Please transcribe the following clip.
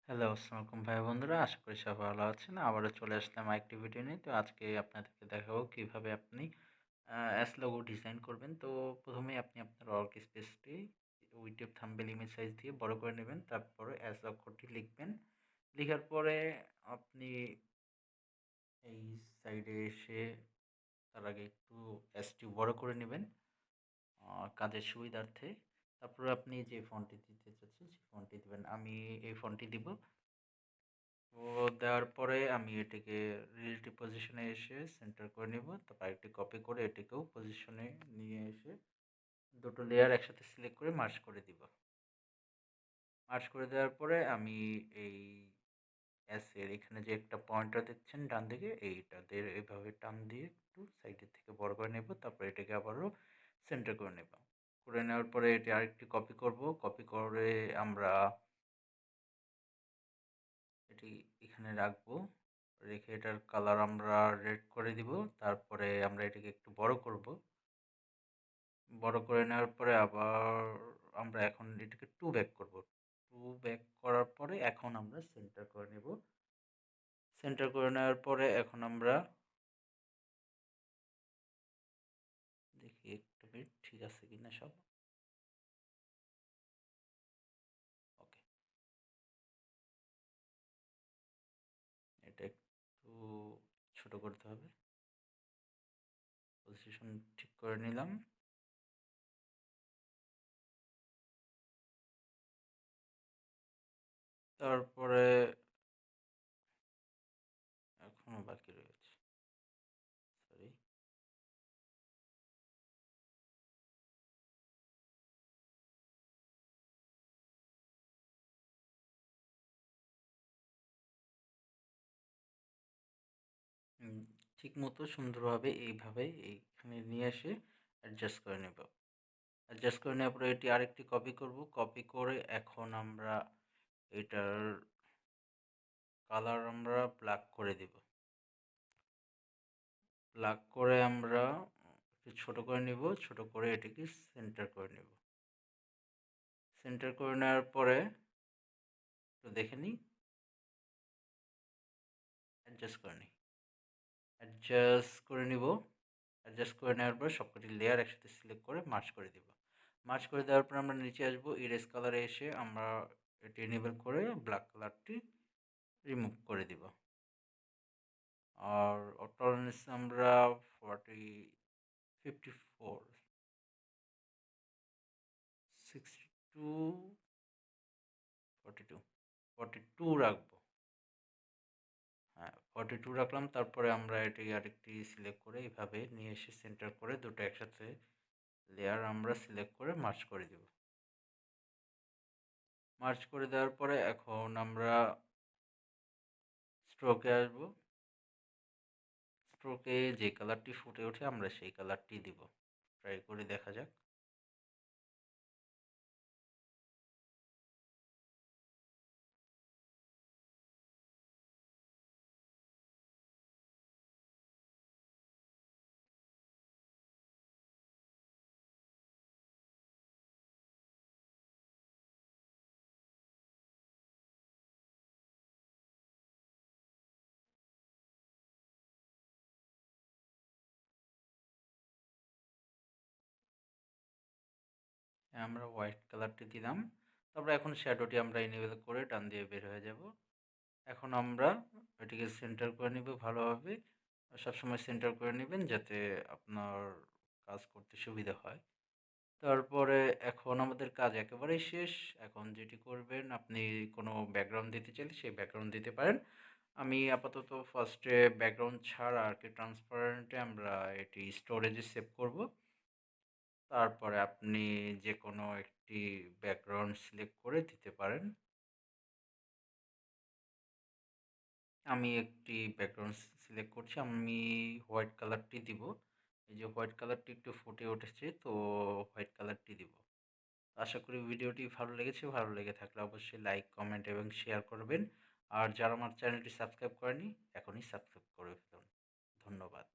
Hello, আসসালামু আলাইকুম ভাই বন্ধুরা। আশা করি সবাই ভালো আছেন। আবারও চলে আসলাম আরেকটি ভিডিও নিয়ে। তো আজকে আপনাদেরকে দেখাবো কিভাবে আপনি অ্যাস লোগো ডিজাইন করবেন। তো প্রথমেই আপনি আপনার ওয়ার্ক স্পেসটি উইডথ থাম্বনেল ইমেজ সাইজ দিয়ে বড় করে নেবেন। তারপরে অ্যাস অক্ষরটি লিখবেন। লিখার পরে আপনি এই সাইডে এসে তার আগে একটু অ্যাসটি বড় করে নেবেন কাজের সুবিধার্থে। তারপরে আপনি যে ফন্টটি দিতে চাচ্ছেন সেই ফন্টটি দিবেন। আমি এই ফন্টটি দিব। তো দেওয়ার পরে আমি এটিকে রিলেটিভ পজিশনে এসে সেন্টার করে নিব। তারপর আরেকটি কপি করে এটিকেও পজিশনে নিয়ে এসে দুটো লেয়ার একসাথে সিলেক্ট করে মার্জ করে দিব। মার্জ করে দেওয়ার পরে আমি এই এর এখানে যে একটা পয়েন্টার দেখছেন ডান দিকে এইটাতে এইভাবে টান দিয়ে একটু সাইডের থেকে বড় করে নেব। তারপর এটাকে আবারও সেন্টার করে নেব। করে নেওয়ার পরে এটি আরেকটি কপি করব। কপি করে আমরা এটি এখানে রাখবো। রেখে এটার কালার আমরা রেড করে দিব। তারপরে আমরা এটাকে একটু বড় করব। বড় করে নেওয়ার পরে আবার আমরা এখন এটাকে 2 ব্যাক করব। 2 ব্যাক করার পরে এখন আমরা সেন্টার করে নেব। সেন্টার করে নেওয়ার পরে এখন আমরা দেখি একটু মিনিট ঠিক আছে কিনা সব। ওকে। এটা একটু ছোট করতে হবে। পজিশন ঠিক করে নিলাম। তারপরে এখনো বাকি রয়েছে। সরি। ঠিক মতো সুন্দরভাবে এইভাবে এইখানে নিয়ে এসে অ্যাডজাস্ট করে নেব। অ্যাডজাস্ট করে নেওয়ার পরে এটি আরেকটি কপি করব। কপি করে এখন আমরা এটার কালার আমরা ব্ল্যাক করে দেব। ব্ল্যাক করে আমরা একটু ছোট করে নেব। ছোট করে এটিকে সেন্টার করে নেব। সেন্টার করে নেওয়ার পরে একটু দেখে নিই। অ্যাডজাস্ট করে নিই। অ্যাডজাস্ট করে নিব। অ্যাডজাস্ট করে নেওয়ার পর সবকটি লেয়ার একসাথে সিলেক্ট করে মার্জ করে দেব। মার্জ করে দেওয়ার পর আমরা নিচে আসবো। ইরেজ কালারে এসে আমরা এটি এনেবল করে ব্ল্যাক কালারটি রিমুভ করে দিব। আর টলারেন্স আমরা 54 62 42 42 রাখবো। হ্যাঁ, 42 রাখলাম। তারপরে আমরা এটি আরেকটি সিলেক্ট করে এইভাবে নিয়ে এসে সেন্টার করে দুটো একসাথে লেয়ার আমরা সিলেক্ট করে মার্জ করে দেব। মার্জ করে দেওয়ার পরে এখন আমরা স্ট্রোকে আসব। স্ট্রোকে যে কালারটি ফুটে ওঠে আমরা সেই কালারটি দিব। ট্রাই করে দেখা যাক। আমরা হোয়াইট কালারটি দিলাম। তারপরে এখন শ্যাডোটি আমরা এনেবল করে ডান দিয়ে বের হয়ে যাব। এখন আমরা এটিকে সেন্টার করে নিব ভালোভাবে। সবসময় সেন্টার করে নেবেন যাতে আপনার কাজ করতে সুবিধা হয়। তারপরে এখন আমাদের কাজ একেবারেই শেষ। এখন যেটি করবেন আপনি কোনো ব্যাকগ্রাউন্ড দিতে চাইলে সেই ব্যাকগ্রাউন্ড দিতে পারেন। আমি আপাতত ফার্স্টে ব্যাকগ্রাউন্ড ছাড়া আর কি ট্রান্সপারেন্টে আমরা এটি স্টোরেজে সেভ করব। তারপরে আপনি যে কোনো একটি ব্যাকগ্রাউন্ড সিলেক্ট করে দিতে পারেন। আমি একটি ব্যাকগ্রাউন্ড সিলেক্ট করছি। আমি হোয়াইট কালারটি দিব। এই যে হোয়াইট কালারটি একটু ফুটে উঠেছে, তো হোয়াইট কালারটি দিব। আশা করি ভিডিওটি ভালো লেগেছে। ভালো লেগে থাকলে অবশ্যই লাইক, কমেন্ট এবং শেয়ার করবেন। আর যারা আমার চ্যানেলটি সাবস্ক্রাইব করেনি এখনই সাবস্ক্রাইব করে ফেলুন। ধন্যবাদ।